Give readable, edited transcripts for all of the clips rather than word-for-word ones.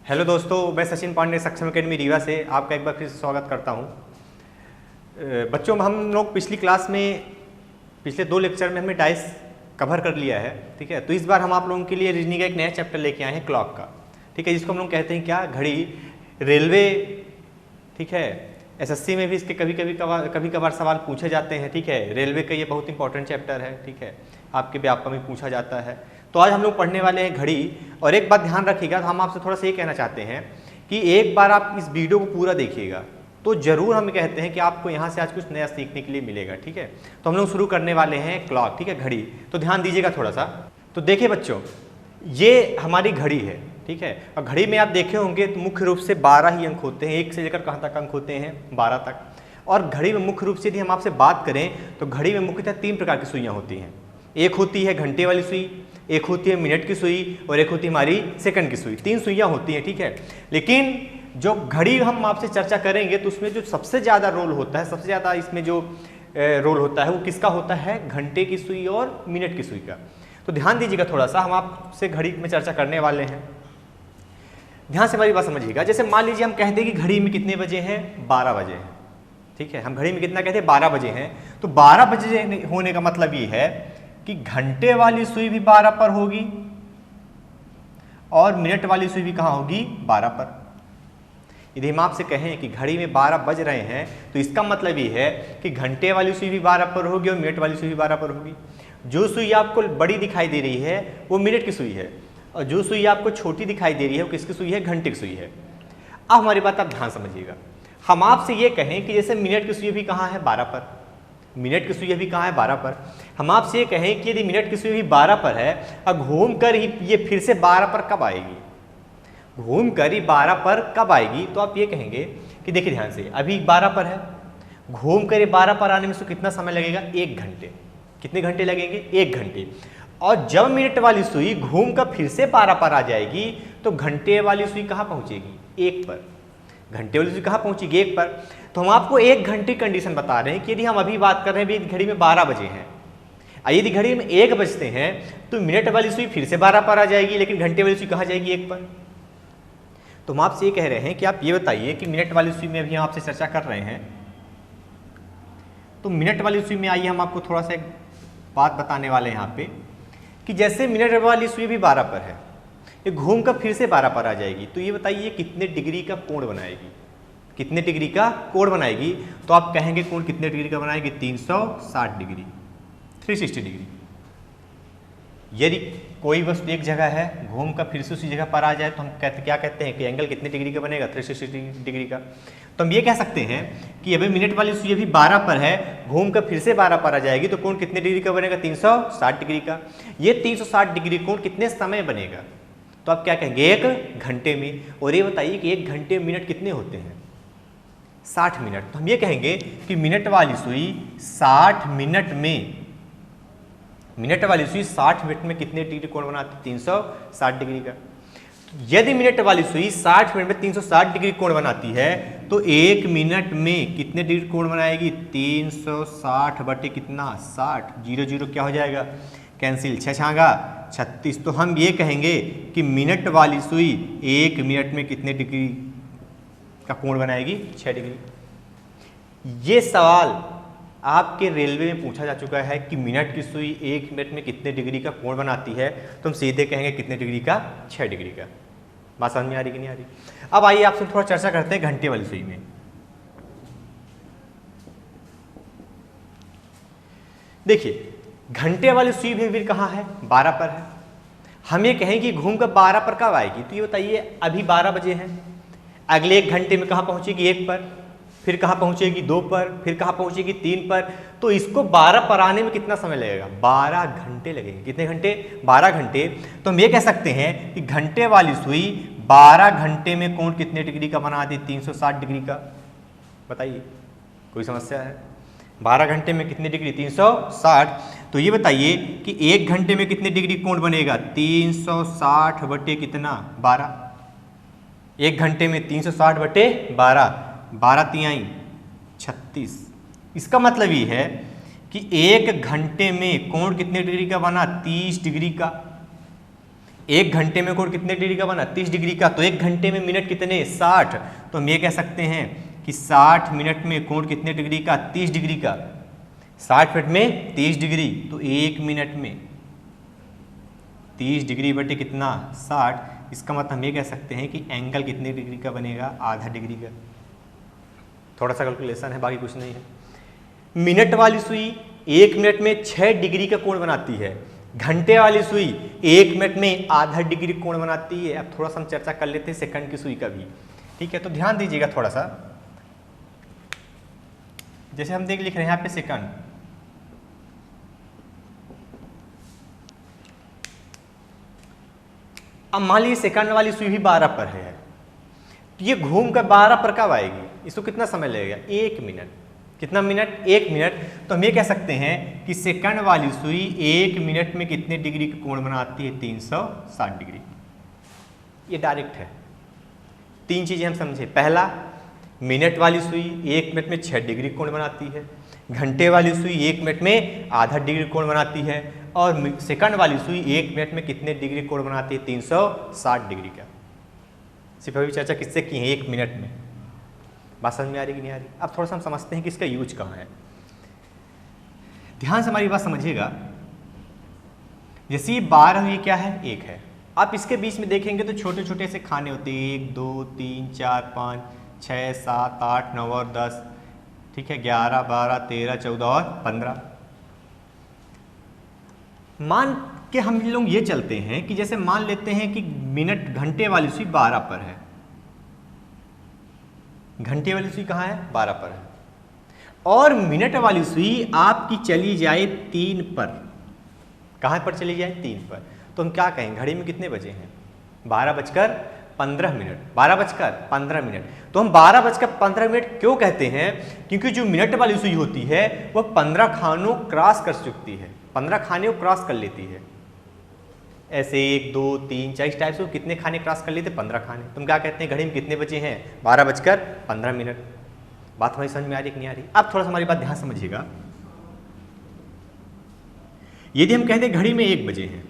Hello दोस्तों, मैं सचिन पांडे सक्षम अकेडमी रीवा से आपका एक बार फिर से स्वागत करता हूं। बच्चों, हम लोग पिछली क्लास में पिछले 2 लेक्चर में हमने डाइस कवर कर लिया है, ठीक है। तो इस बार हम आप लोगों के लिए रीजनिंग का एक नया चैप्टर लेके आए हैं, क्लॉक का, ठीक है, जिसको हम लोग कहते हैं क्या, घड़ी। रेलवे, ठीक है, एसएससी में भी इसके कभी कभार सवाल पूछे जाते हैं, ठीक है। रेलवे का ये बहुत इंपॉर्टेंट चैप्टर है, ठीक है, आपके व्यापक में पूछा जाता है। तो आज हम लोग पढ़ने वाले हैं घड़ी। और एक बात ध्यान रखिएगा, हम आपसे थोड़ा सा ये कहना चाहते हैं कि एक बार आप इस वीडियो को पूरा देखिएगा तो जरूर हम कहते हैं कि आपको यहाँ से आज कुछ नया सीखने के लिए मिलेगा, ठीक है। तो हम लोग शुरू करने वाले हैं क्लॉक, ठीक है, घड़ी। तो ध्यान दीजिएगा थोड़ा सा। तो देखिए बच्चों, ये हमारी घड़ी है, ठीक है। और घड़ी में आप देखे होंगे तो मुख्य रूप से 12 ही अंक होते हैं, 1 से लेकर कहाँ तक अंक होते हैं, 12 तक। और घड़ी में मुख्य रूप से यदि हम आपसे बात करें तो घड़ी में मुख्यतः 3 प्रकार की सुइयाँ होती हैं। एक होती है घंटे वाली सुई, एक होती है मिनट की सुई और एक होती है हमारी सेकंड की सुई। 3 सुइयाँ होती हैं, ठीक है। लेकिन जो घड़ी हम आपसे चर्चा करेंगे तो उसमें जो सबसे ज़्यादा रोल होता है, सबसे ज़्यादा इसमें जो रोल होता है वो किसका होता है, घंटे की सुई और मिनट की सुई का। तो ध्यान दीजिएगा थोड़ा सा, हम आपसे घड़ी में चर्चा करने वाले हैं। ध्यान से हमारी बात समझिएगा। जैसे मान लीजिए हम कहते हैं कि घड़ी में कितने बजे हैं, 12 बजे हैं, ठीक है। हम घड़ी में कितना कहते हैं, 12 बजे हैं। तो 12 बजे होने का मतलब ये है कि घंटे वाली सुई भी 12 पर होगी और मिनट वाली सुई भी कहाँ होगी, 12 पर। यदि हम आपसे कहें कि घड़ी में 12 बज रहे हैं तो इसका मतलब ये है कि घंटे वाली सुई भी 12 पर होगी और मिनट वाली सुई भी 12 पर होगी। जो सुई आपको बड़ी दिखाई दे रही है वो मिनट की सुई है और जो सुई आपको छोटी दिखाई दे रही है वो किसकी सुई है, घंटे की सुई है। अब हमारी बात आप ध्यान समझिएगा। हम आपसे ये कहें कि जैसे मिनट की सुई भी कहाँ है, 12 पर, मिनट की सुई भी कहाँ है, 12 पर। हम आपसे ये कहें कि यदि मिनट की सुई भी 12 पर है और घूम कर ही ये फिर से 12 पर कब आएगी, घूम कर ही 12 पर कब आएगी, तो आप ये कहेंगे कि देखिए ध्यान से, अभी 12 पर है, घूम कर ये 12 पर आने में से कितना समय लगेगा, 1 घंटे। कितने घंटे लगेंगे, 1 घंटे। और जब मिनट वाली सुई घूम कर फिर से 12 पर आ जाएगी तो घंटे वाली सुई कहाँ पहुंचेगी, 1 पर। घंटे वाली सुई कहाँ पहुंचेगी, 1 पर। तो हम आपको 1 घंटे कंडीशन बता रहे हैं कि यदि हम अभी बात कर रहे हैं घड़ी में 12 बजे हैं, यदि घड़ी में 1 बजते हैं तो मिनट वाली सुई फिर से 12 पर आ जाएगी, लेकिन घंटे वाली सुई कहाँ जाएगी, 1 पर। तो हम आपसे ये कह रहे हैं कि आप ये बताइए कि मिनट वाली सुई में अभी हम आपसे चर्चा कर रहे हैं, तो मिनट वाली सुई में आइए हम आपको थोड़ा सा एक बात बताने वाले हैं यहाँ पे कि जैसे मिनट वाली सुई भी 12 पर है, ये घूम कर फिर से 12 पर आ जाएगी, तो ये बताइए कितने डिग्री का कोण बनाएगी, कितने डिग्री का कोण बनाएगी। तो आप कहेंगे कोण कितने डिग्री का बनाएगी, 360 डिग्री, 360 डिग्री। यदि कोई वस्तु एक जगह है, घूम कर फिर से उसी जगह पर आ जाए तो हम क्या कहते हैं कि एंगल कितने डिग्री का बनेगा, 360 डिग्री का। तो हम ये कह सकते हैं कि अभी मिनट वाली सुई अभी 12 पर है, घूम कर फिर से 12 पर आ जाएगी तो कोण कितने डिग्री का बनेगा, 360 डिग्री का। ये 360 डिग्री कोण कितने समय बनेगा, तो आप क्या कहेंगे, 1 घंटे में। और ये बताइए कि 1 घंटे में मिनट कितने होते हैं, 60 मिनट। तो हम ये कहेंगे कि मिनट वाली सुई 60 मिनट में, मिनट वाली सुई 60 मिनट में कितने डिग्री कोण बनाती है, 360 डिग्री का। यदि मिनट वाली सुई 60 मिनट में 360 डिग्री कोण बनाती है तो 1 मिनट में कितने डिग्री कोण बनाएगी, 360 बटे कितना, 60। 0 0 क्या हो जाएगा, कैंसिल, 6 छांगा 36। तो हम ये कहेंगे कि मिनट वाली सुई 1 मिनट में कितने डिग्री का कोण बनाएगी, 6 डिग्री। ये सवाल आपके रेलवे में पूछा जा चुका है कि मिनट की सुई 1 मिनट में कितने डिग्री का कोण बनाती है, तो हम सीधे कहेंगे कितने डिग्री का, 6 डिग्री का। बात समझ में आ रही कि नहीं आ रही। अब आइए आपसे थोड़ा चर्चा करते हैं घंटे वाली सुई में। देखिए घंटे वाली सुई भी फिर कहाँ है, 12 पर है। हम ये कहें कि घूम कर 12 पर कब आएगी, तो ये बताइए अभी 12 बजे हैं, अगले 1 घंटे में कहाँ पहुंचेगी, 1 पर, फिर कहाँ पहुंचेगी, 2 पर, फिर कहाँ पहुंचेगी, 3 पर। तो इसको 12 पर आने में कितना समय लगेगा, 12 घंटे लगेंगे। कितने घंटे, 12 घंटे। तो हम ये कह सकते हैं कि घंटे वाली सुई 12 घंटे में कोण कितने डिग्री का बनाती, 360 डिग्री का। बताइए, कोई समस्या है, 12 घंटे में कितने डिग्री, 360। तो ये बताइए कि 1 घंटे में कितने डिग्री कोण बनेगा, 360 बटे कितना, 12। 1 घंटे में 360 बटे 12, 12 तिहाई 36। इसका मतलब ये है कि 1 घंटे में कोण कितने डिग्री का बना, 30 डिग्री का। 1 घंटे में कोण कितने डिग्री का बना, 30 डिग्री का। तो 1 घंटे में मिनट कितने, 60। तो हम ये कह सकते हैं कि 60 मिनट में कोण कितने डिग्री का, 30 डिग्री का। 60 मिनट में 30 डिग्री, तो 1 मिनट में 30 डिग्री बटे कितना, 60। इसका मतलब हम ये कह सकते हैं कि एंगल कितने डिग्री का बनेगा, आधा डिग्री का। थोड़ा सा कैलकुलेशन है, बाकी कुछ नहीं है। मिनट वाली सुई 1 मिनट में 6 डिग्री का कोण बनाती है, घंटे वाली सुई 1 मिनट में आधा डिग्री कोण बनाती है। अब थोड़ा सा हम चर्चा कर लेते हैं सेकंड की सुई का भी, ठीक है। तो ध्यान दीजिएगा थोड़ा सा, जैसे हम लिख रहे हैं यहाँ पे सेकंड, अब मान लीजिए सेकंड वाली सुई भी 12 पर है, तो ये घूम कर 12 पर कब आएगी, इसको कितना समय लगेगा, 1 मिनट। कितना मिनट, 1 मिनट। तो हम ये कह सकते हैं कि सेकंड वाली सुई 1 मिनट में कितने डिग्री का कोण बनाती है, 360 डिग्री। ये डायरेक्ट है। 3 चीजें हम समझे, पहला मिनट वाली सुई 1 मिनट में 6 डिग्री कोण बनाती है, घंटे वाली सुई 1 मिनट में आधा डिग्री कोण बनाती है, और सेकंड वाली सुई 1 मिनट में कितने डिग्री कोण बनाती है, 360 डिग्री का। सिर्फ अभी चर्चा किससे की है, 1 मिनट में। बात समझ में आ रही कि नहीं आ रही। अब थोड़ा सा हम समझते हैं कि इसका यूज कहाँ है। ध्यान से हमारी बात समझिएगा। जैसे ये 12 है, ये क्या है, 1 है। आप इसके बीच में देखेंगे तो छोटे छोटे से खाने होते हैं, 1 2 3 4 5 6 7 8 9 और 10, ठीक है, 11 12 13 14 और 15। मान के हम लोग ये चलते हैं कि जैसे मान लेते हैं कि मिनट, घंटे वाली सुई 12 पर है, घंटे वाली सुई कहाँ है, 12 पर है, और मिनट वाली सुई आपकी चली जाए 3 पर। कहाँ पर चली जाए, 3 पर। तो हम क्या कहें, घड़ी में कितने बजे हैं, 12:15। 12:15। तो हम 12:15 क्यों कहते हैं, क्योंकि जो मिनट वाली सुई होती है वह 15 खानों क्रॉस कर चुकती है, 15 खाने को क्रॉस कर लेती है। ऐसे 1 2 3 4 इस टाइप से कितने खाने क्रॉस कर लेते, 15 खाने। तुम क्या कहते हैं, घड़ी में कितने बजे हैं, 12:15। बात हमारी समझ में आ रही कि नहीं आ रही। अब थोड़ा सा हमारी बात ध्यान समझिएगा। यदि हम कहते हैं घड़ी में 1 बजे हैं,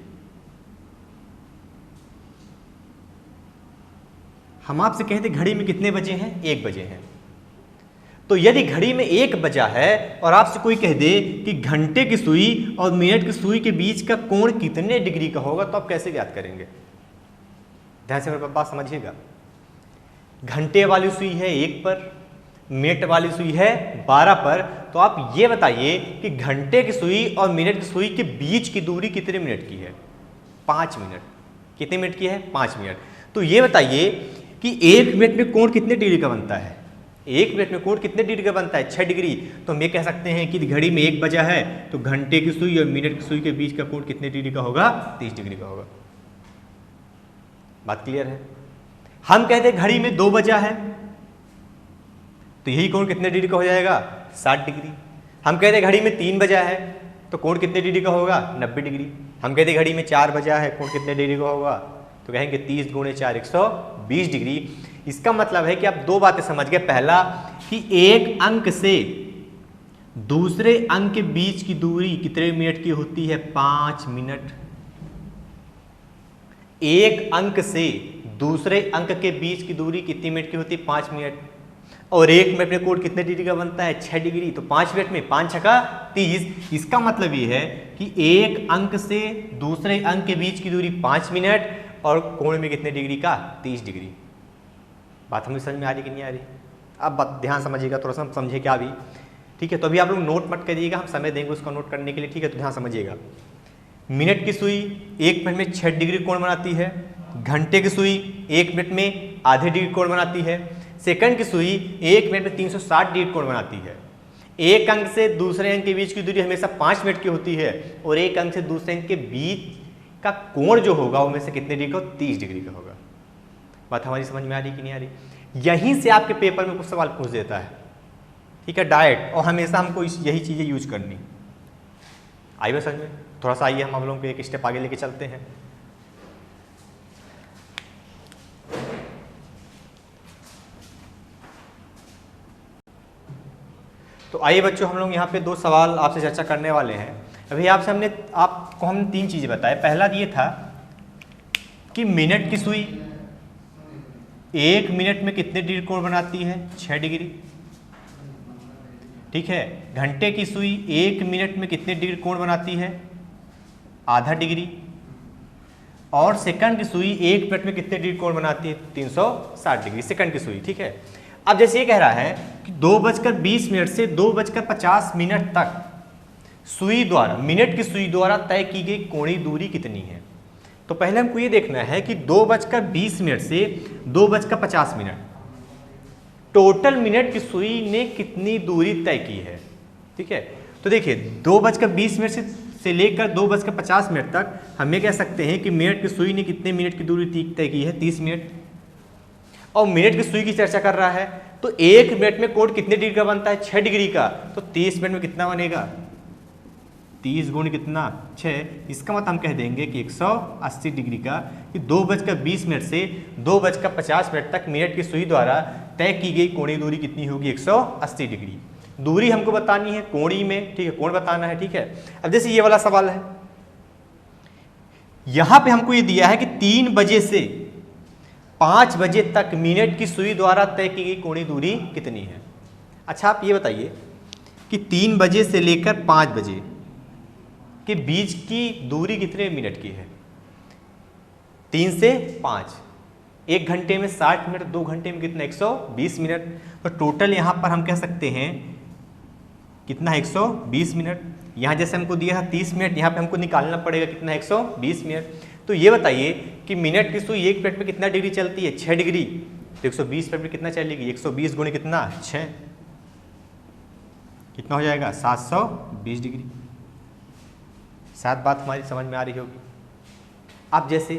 हम आपसे कहते घड़ी में कितने बजे हैं, 1 बजे हैं। तो यदि घड़ी में 1 बजा है और आपसे कोई कह दे कि घंटे की सुई और मिनट की सुई के बीच का कोण कितने डिग्री का होगा, तो आप कैसे ज्ञात करेंगे। ध्यान से मेरे बात समझिएगा। घंटे वाली सुई है 1 पर, मिनट वाली सुई है 12 पर। तो आप ये बताइए कि घंटे की सुई और मिनट की सुई के बीच की दूरी कितने मिनट की है, 5 मिनट। कितने मिनट की है, 5 मिनट। तो ये बताइए कि 1 मिनट में कोण कितने डिग्री का बनता है, 1 मिनट में कोण कितने डिग्री का बनता है, 6 डिग्री। तो हम ये कह सकते हैं कि घड़ी में 1 बजा है तो घंटे की सुई और मिनट की सुई के बीच का कोण कितने डिग्री का होगा, 30 डिग्री का होगा। बात क्लियर है। हम कहते हैं घड़ी में 2 बजा है तो यही कोण कितने डिग्री का हो जाएगा, 60 डिग्री। हम कहते हैं घड़ी में 3 बजा है तो कोण कितने डिग्री का होगा, 90 डिग्री। हम कहते हैं घड़ी में 4 बजा है, कोण कितने डिग्री का होगा, तो कहेंगे 30 × 4 120 डिग्री। इसका मतलब है कि आप 2 बातें समझ गए। पहला कि एक अंक से दूसरे अंक के बीच की दूरी कितने मिनट की होती है, 5 मिनट। एक अंक से दूसरे अंक के बीच की दूरी कितनी मिनट की होती है, 5 मिनट। और 1 मिनट में कोण कितने डिग्री का बनता है, 6 डिग्री। तो 5 मिनट में 5 छक्का 30। इसका मतलब ये है कि एक अंक से दूसरे अंक के बीच की दूरी 5 मिनट और कोण में कितने डिग्री का, 30 डिग्री। बात हमें समझ में आ रही कि नहीं आ रही। अब ध्यान समझिएगा, थोड़ा सा हम समझे क्या भी, ठीक है। तो अभी आप लोग नोट मत करिएगा, हम समय देंगे उसका नोट करने के लिए, ठीक है। तो ध्यान समझिएगा। मिनट की सुई 1 मिनट में 6 डिग्री कोण बनाती है, घंटे की सुई 1 मिनट में आधे डिग्री कोण बनाती है, सेकंड की सुई 1 मिनट में 360 डिग्री कोण बनाती है। एक अंक से दूसरे अंक के बीच की दूरी हमेशा 5 मिनट की होती है और एक अंक से दूसरे अंक के बीच का कोण जो होगा वो में से कितने डिग्री का, 30 डिग्री का होगा। बात हमारी समझ में आ रही कि नहीं आ रही। यहीं से आपके पेपर में कुछ सवाल पूछ देता है, ठीक है, डायरेक्ट। और हमेशा हमको यही चीज़ें यूज करनी। आइए समझ में, थोड़ा सा आइए हम लोगों को एक स्टेप आगे लेके चलते हैं। तो आइए बच्चों, हम लोग यहाँ पे 2 सवाल आपसे चर्चा करने वाले हैं। अभी आपसे आपको हमने 3 चीज़ें बताए। पहला ये था कि मिनट की सुई 1 मिनट में कितने डिग्री कोण बनाती है? 6 डिग्री। ठीक है, घंटे की सुई 1 मिनट में कितने डिग्री कोण बनाती है? आधा डिग्री। और सेकंड की सुई 1 मिनट में कितने डिग्री कोण बनाती है? 360 डिग्री सेकंड की सुई। ठीक है, अब जैसे ये कह रहा है कि 2:20 से 2:50 तक सुई द्वारा, मिनट की सुई द्वारा तय की गई कोणीय दूरी कितनी है? तो पहले हमको ये देखना है कि 2:20 से 2:50 टोटल मिनट की सुई ने कितनी दूरी तय की है। ठीक है, तो देखिए 2:20 से लेकर 2:50 तक हम ये कह सकते हैं कि मिनट की सुई ने कितने मिनट की दूरी तय की है? 30 मिनट। और मिनट की सुई की चर्चा कर रहा है तो 1 मिनट में कोण कितने डिग्री का बनता है? 6 डिग्री का। तो 30 मिनट में कितना बनेगा? 30 गुण कितना? 6। इसका मतलब हम कह देंगे कि 180 डिग्री का, कि 2:20 से 2:50 तक मिनट की सुई द्वारा तय की गई कोणीय दूरी कितनी होगी? 180 डिग्री। दूरी हमको बतानी है कोणीय में, ठीक है, कोण बताना है। ठीक है, अब जैसे ये वाला सवाल है, यहां पे हमको ये दिया है कि 3 बजे से 5 बजे तक मिनट की सुई द्वारा तय की गई कोणीय दूरी कितनी है? अच्छा, आप ये बताइए कि 3 बजे से लेकर 5 बजे के बीच की दूरी कितने मिनट की है? 3 से 5। 1 घंटे में 60 मिनट, 2 घंटे में कितना? 120 मिनट। तो टोटल यहाँ पर हम कह सकते हैं कितना? 120 मिनट। यहाँ जैसे हमको दिया था 30 मिनट, यहाँ पे हमको निकालना पड़ेगा कितना? 120 मिनट। तो ये बताइए कि मिनट की सुई 1 मिनट में कितना डिग्री चलती है? 6 डिग्री। तो 120 मिनट में कितना चलेगी? 120 गुणे कितना? 6। कितना हो जाएगा? 720 डिग्री। शायद बात हमारी समझ में आ रही होगी। अब जैसे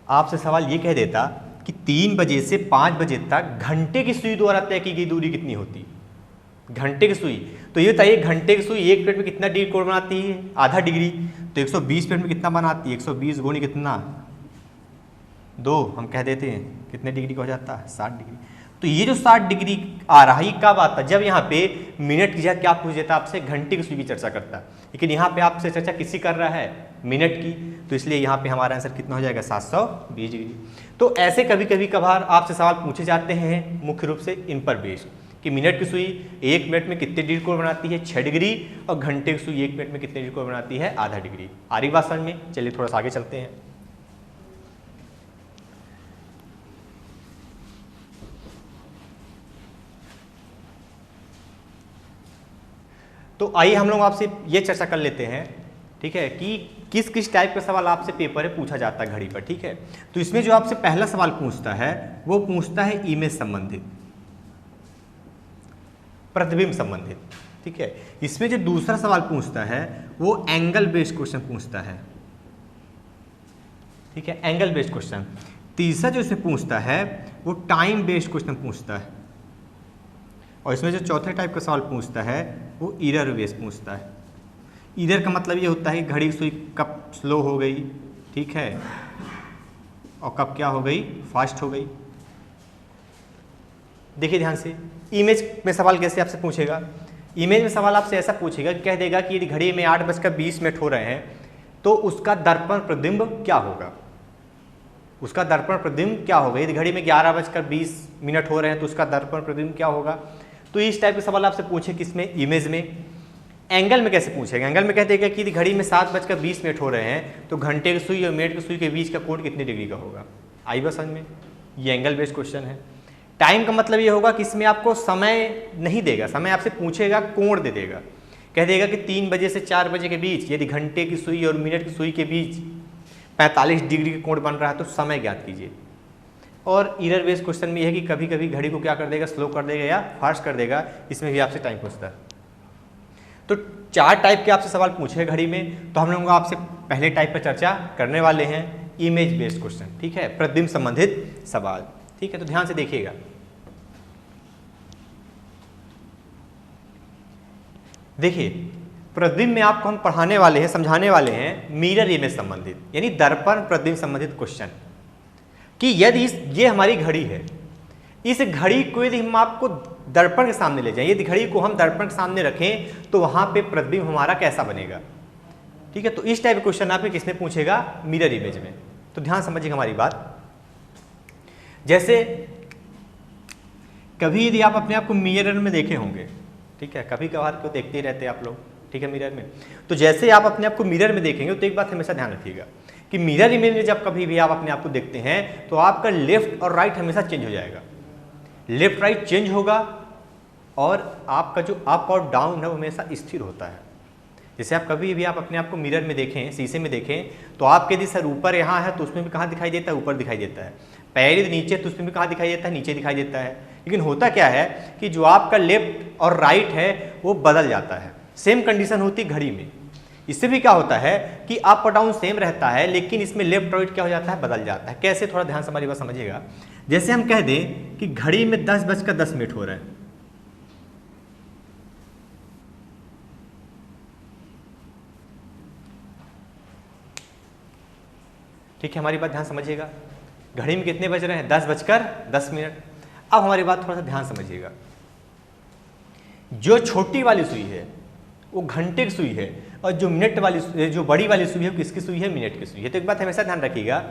आपसे सवाल ये कह देता कि 3 बजे से 5 बजे तक घंटे की सुई द्वारा तय की गई दूरी कितनी होती? घंटे की सुई। तो ये बताइए घंटे की सुई 1 मिनट में कितना डिग्री कोण बनाती है? आधा डिग्री। तो 120 मिनट में कितना बनाती है? 120 गुणे कितना? 2। हम कह देते हैं कितने डिग्री का हो जाता है? 60 डिग्री। तो ये जो 60 डिग्री आ रहा है ये कब आता है? जब यहाँ पे मिनट की जगह क्या पूछ देता आपसे? घंटे की सुई की चर्चा करता है। लेकिन यहाँ पे आपसे चर्चा किसकी कर रहा है? मिनट की। तो इसलिए यहाँ पे हमारा आंसर कितना हो जाएगा? 720 डिग्री। तो ऐसे कभी कभी कभार आपसे सवाल पूछे जाते हैं मुख्य रूप से इन पर बेस्ड, कि मिनट की सुई 1 मिनट में कितने डिग्री कोण बनाती है? 6 डिग्री। और घंटे की सुई 1 मिनट में कितने डिग्री कोण बनाती है? आधा डिग्री। आ रही बात समझ में? चलिए थोड़ा सा आगे चलते हैं। तो आइए हम लोग आपसे ये चर्चा कर लेते हैं, ठीक है, कि किस किस टाइप का सवाल आपसे पेपर में पूछा जाता है घड़ी पर। ठीक है, तो इसमें जो आपसे पहला सवाल पूछता है वो पूछता है इमेज संबंधित, प्रतिबिंब संबंधित। ठीक है, इसमें जो दूसरा सवाल पूछता है वो एंगल बेस्ड क्वेश्चन पूछता है। ठीक है, एंगल बेस्ड क्वेश्चन। तीसरा जो इसमें पूछता है वो टाइम बेस्ड क्वेश्चन पूछता है। और इसमें जो चौथे टाइप का सवाल पूछता है वो ईरर बेस्ड पूछता है। ईरर का मतलब ये होता है कि घड़ी की सुई कब स्लो हो गई, ठीक है, और कब क्या हो गई? फास्ट हो गई। देखिए ध्यान से, इमेज में सवाल कैसे आपसे पूछेगा? इमेज में सवाल आपसे ऐसा पूछेगा, कह देगा कि यदि घड़ी में 8:20 हो रहे हैं तो उसका दर्पण प्रतिबिंब क्या होगा? उसका दर्पण प्रतिबिंब क्या होगा? यदि घड़ी में 11:20 हो रहे हैं तो उसका दर्पण प्रतिबिंब क्या होगा? तो इस टाइप के सवाल आपसे पूछे किसमें? इमेज में। एंगल में कैसे पूछेगा? एंगल में कह देगा कि यदि घड़ी में 7:20 हो रहे हैं तो घंटे की सुई और मिनट की सुई के बीच का कोण कितने डिग्री का होगा? आई बात समझ में? ये एंगल बेस्ड क्वेश्चन है। टाइम का मतलब ये होगा कि इसमें आपको समय नहीं देगा, समय आपसे पूछेगा, कोण दे देगा। कह देगा कि 3 बजे से 4 बजे के बीच यदि घंटे की सुई और मिनट की सुई के बीच 45 डिग्री का कोण बन रहा है तो समय ज्ञात कीजिए। और ईरर बेस्ड क्वेश्चन में यह है कि कभी कभी घड़ी को क्या कर देगा? स्लो कर देगा या फास्ट कर देगा। इसमें भी आपसे टाइम पूछता है। तो 4 टाइप के आपसे सवाल पूछे घड़ी में। तो हम लोग आपसे पहले टाइप पर चर्चा करने वाले हैं, इमेज बेस्ड क्वेश्चन। ठीक है, प्रतिबिंब संबंधित सवाल। ठीक है, तो ध्यान से देखिएगा। देखिए, प्रतिबिंब में आपको हम पढ़ाने वाले हैं, समझाने वाले हैं मिरर इमेज संबंधित, यानी दर्पण प्रतिबिंब संबंधित क्वेश्चन। कि यदि ये हमारी घड़ी है, इस घड़ी को यदि हम आपको दर्पण के सामने ले जाएं, यदि घड़ी को हम दर्पण के सामने रखें तो वहां पे प्रतिबिंब हमारा कैसा बनेगा? ठीक है, तो इस टाइप के क्वेश्चन आपके किसमें पूछेगा? मिरर इमेज में। तो ध्यान समझिएगा हमारी बात। जैसे कभी यदि आप अपने आप को मिरर में देखे होंगे, ठीक है, कभी कभार को देखते ही रहते हैं आप लोग, ठीक है, मिरर में। तो जैसे आप अपने आप को मिरर में देखेंगे तो एक बात हमेशा ध्यान रखिएगा कि मिरर इमेज में जब कभी भी आप अपने आप को देखते हैं तो आपका लेफ्ट और राइट हमेशा चेंज हो जाएगा। लेफ्ट राइट चेंज होगा और आपका जो अप और डाउन है वो हमेशा स्थिर होता है। जैसे आप कभी भी आप अपने आप को मिरर में देखें, शीशे में देखें, तो आपके यदि सर ऊपर यहाँ है तो उसमें भी कहाँ दिखाई देता है, ऊपर दिखाई देता है। पैर यदि नीचे तो उसमें भी कहाँ दिखाई देता है, नीचे दिखाई देता है। लेकिन होता क्या है कि जो आपका लेफ्ट और राइट है वो बदल जाता है। सेम कंडीशन होती है घड़ी में। इससे भी क्या होता है कि अप और डाउन सेम रहता है, लेकिन इसमें लेफ्ट राइट क्या हो जाता है, बदल जाता है। कैसे, थोड़ा ध्यान से हमारी बात समझिएगा। जैसे हम कह दें कि घड़ी में 10:10 हो रहा है, ठीक है, हमारी बात ध्यान समझिएगा। घड़ी में कितने बज रहे हैं, 10:10। अब हमारी बात थोड़ा सा ध्यान समझिएगा। जो छोटी वाली सुई है वो घंटे की सुई है, और जो मिनट वाली, जो बड़ी वाली सुई है वो किसकी सुई है, मिनट की सुई है। तो एक बात हमेशा ध्यान रखिएगा,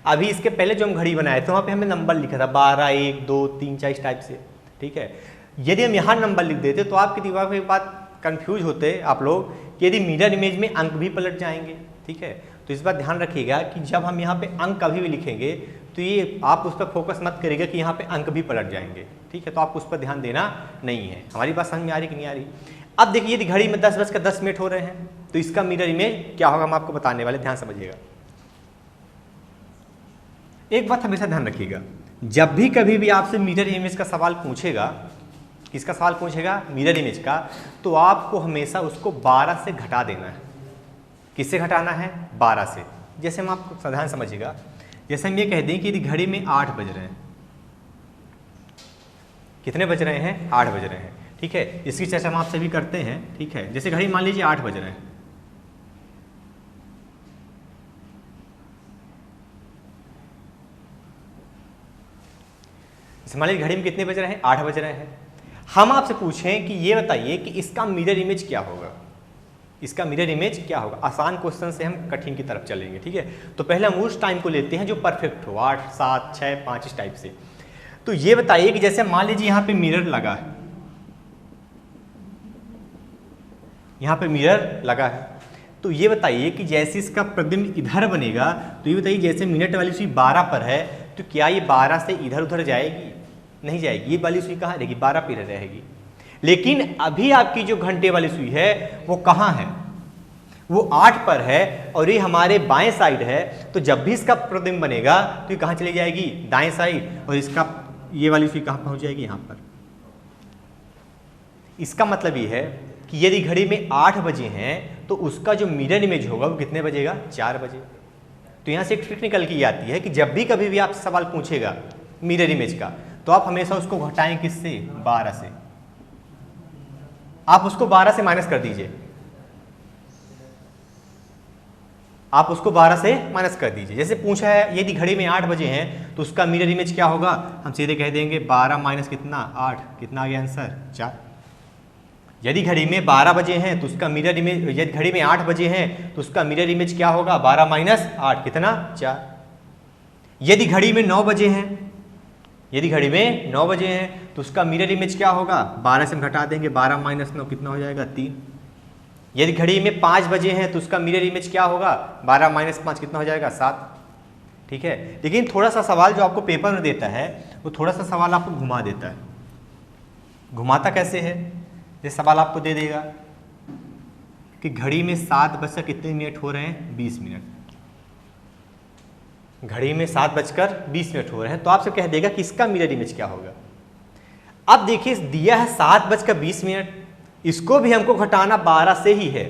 अभी इसके पहले जो हम घड़ी बनाए थे वहाँ पे हमने नंबर लिखा था 12, 1, 2, 3, 4 इस टाइप से, ठीक है। यदि हम यहाँ नंबर लिख देते तो आपके दिमाग में एक बात कन्फ्यूज होते आप लोग कि यदि मिरर इमेज में अंक भी पलट जाएंगे, ठीक है। तो इस बात ध्यान रखिएगा कि जब हम यहाँ पे अंक कभी भी लिखेंगे तो ये आप उस पर फोकस मत करिएगा कि यहाँ पे अंक भी पलट जाएंगे, ठीक है। तो आपको उस पर ध्यान देना नहीं है। हमारी बात समझ में आ रही कि नहीं आ रही? अब देखिए यदि घड़ी में 10:10 हो रहे हैं तो इसका मिरर इमेज क्या होगा हम आपको बताने वाले, ध्यान समझिएगा। एक बात हमेशा ध्यान रखिएगा, जब भी कभी भी आपसे मिरर इमेज का सवाल पूछेगा, किसका सवाल पूछेगा, मिरर इमेज का, तो आपको हमेशा उसको 12 से घटा देना है। किससे घटाना है, 12 से। जैसे हम आपको साधारण समझिएगा, जैसे हम ये कह दें कि यदि घड़ी में 8 बज रहे हैं, कितने बज रहे हैं, 8 बज रहे हैं, ठीक है। इसकी चर्चा हम आपसे भी करते हैं, ठीक है। जैसे घड़ी मान लीजिए 8 बज रहे हैं, मान लीजिए घड़ी में कितने बज रहे हैं, 8 बज रहे हैं। हम आपसे पूछें कि ये बताइए कि इसका मिरर इमेज क्या होगा, इसका मिरर इमेज क्या होगा। आसान क्वेश्चन से हम कठिन की तरफ चलेंगे, ठीक है। तो पहले हम उस टाइम को लेते हैं जो परफेक्ट हो, 8, 7, 6, 5 इस टाइप से। तो ये बताइए कि जैसे मान लीजिए यहाँ पे मिरर लगा है, यहाँ पे मिरर लगा है, तो ये बताइए कि जैसे इसका प्रतिबिंब इधर बनेगा, तो ये बताइए जैसे मिनट वाली सुई 12 पर है तो क्या ये 12 से इधर उधर जाएगी, नहीं जाएगी। ये वाली सुई कहाँ रहेगी, 12 पे रहेगी। लेकिन अभी आपकी जो घंटे वाली सुई है वो कहाँ है, वो 8 पर है और ये हमारे बाएं साइड है। तो जब भी इसका प्रतिबिंब बनेगा तो ये कहाँ चली जाएगी, दाएं साइड, और इसका ये वाली सुई कहाँ पहुँच जाएगी, यहाँ पर। इसका मतलब ये है कि यदि घड़ी में 8 बजे हैं तो उसका जो मिरर इमेज होगा वो कितने बजेगा, 4 बजे। तो यहाँ से एक ट्रिक निकल के आती है कि जब भी कभी भी आपसे सवाल पूछेगा मिरर इमेज का, तो आप हमेशा उसको घटाएं किससे, 12 से। आप उसको 12 से माइनस कर दीजिए, आप उसको 12 से माइनस कर दीजिए। जैसे पूछा है यदि घड़ी में 8 बजे हैं तो उसका मिरर इमेज क्या होगा, हम सीधे कह देंगे 12 माइनस कितना, 8। कितना आ गया आंसर, 4। यदि घड़ी में 12 बजे हैं तो उसका मिरर इमेज, यदि घड़ी में 8 बजे हैं तो उसका मिरर इमेज क्या होगा, 12 माइनस 8 कितना, 4। यदि घड़ी में 9 बजे हैं, यदि घड़ी में 9 बजे हैं तो उसका मिरर इमेज क्या होगा, 12 से हम घटा देंगे, 12 माइनस 9 कितना हो जाएगा, 3। यदि घड़ी में 5 बजे हैं तो उसका मिरर इमेज क्या होगा, 12 माइनस 5 कितना हो जाएगा, 7। ठीक है। लेकिन थोड़ा सा सवाल जो आपको पेपर में देता है वो थोड़ा सा सवाल आपको घुमा देता है। घुमाता कैसे है, ये सवाल आपको दे देगा कि घड़ी में 7 कितने मिनट हो रहे हैं, 20 मिनट। घड़ी में 7:20 हो रहे हैं तो आपसे कह देगा कि इसका मिरर इमेज क्या होगा। अब देखिए दिया है 7:20, इसको भी हमको घटाना 12 से ही है।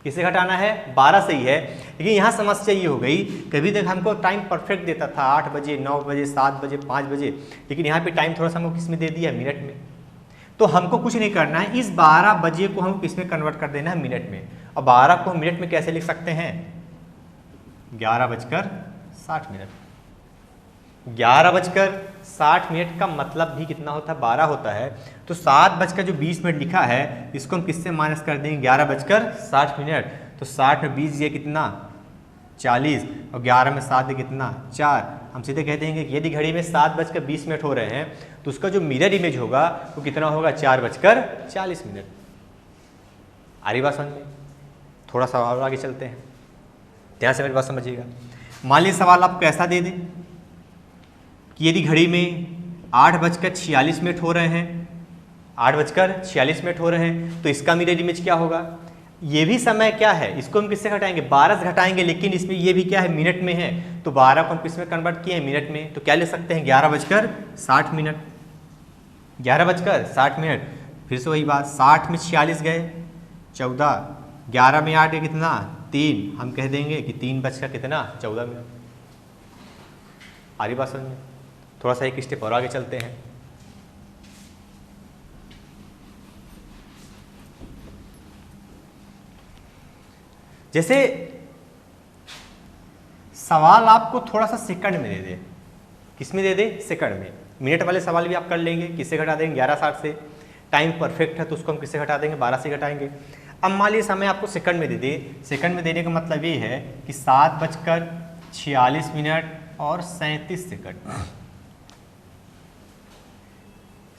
किसे घटाना है, 12 से ही है। लेकिन यहाँ समस्या ये हो गई, कभी तक हमको टाइम परफेक्ट देता था 8 बजे, 9 बजे, 7 बजे, 5 बजे, लेकिन यहाँ पे टाइम थोड़ा सा हमको किस में दे दिया, मिनट में। तो हमको कुछ नहीं करना है, इस 12 बजे को हम किस में कन्वर्ट कर देना है, मिनट में। और 12 को हम मिनट में कैसे लिख सकते हैं, 11:60। 11:60 का मतलब भी कितना होता है, 12 होता है। तो 7:20 लिखा है, इसको हम किससे माइनस कर देंगे, 11:60। तो 60 में 20 ये कितना, 40 और 11 में 7 कितना 4। हम सीधे कहते हैं कि यदि घड़ी में 7:20 हो रहे हैं तो उसका जो मिरर इमेज होगा वो कितना होगा 4:40। आ रही बात समझ में? थोड़ा सा और आगे चलते हैं, ध्यान से मेरी बात समझिएगा। मान लीजिए सवाल आपको ऐसा दे दे कि यदि घड़ी में 8:46 हो रहे हैं, 8:46 हो रहे हैं तो इसका मिरर इमेज क्या होगा? ये भी समय क्या है, इसको हम किससे घटाएंगे? 12 से घटाएंगे, लेकिन इसमें ये भी क्या है मिनट में है, तो 12 को हम किस में कन्वर्ट किए हैं मिनट में, तो क्या ले सकते हैं 11:60। 11:60। फिर से वही बात, 60 में 46 गए 14, 11 में 8 कितना 3, हम कह देंगे कि 3:14। आ रही बात समझ में? थोड़ा सा एक स्टेप और आगे चलते हैं। जैसे सवाल आपको थोड़ा सा सेकंड में दे दे, किस में दे दे? सेकंड में। मिनट वाले सवाल भी आप कर लेंगे, किससे घटा देंगे 11:60 से। टाइम परफेक्ट है तो उसको हम किससे घटा देंगे 12 से घटाएंगे। अब मान लीजिए समय आपको सेकंड में दे दे, सेकंड में देने का मतलब ये है कि 7:46 और 37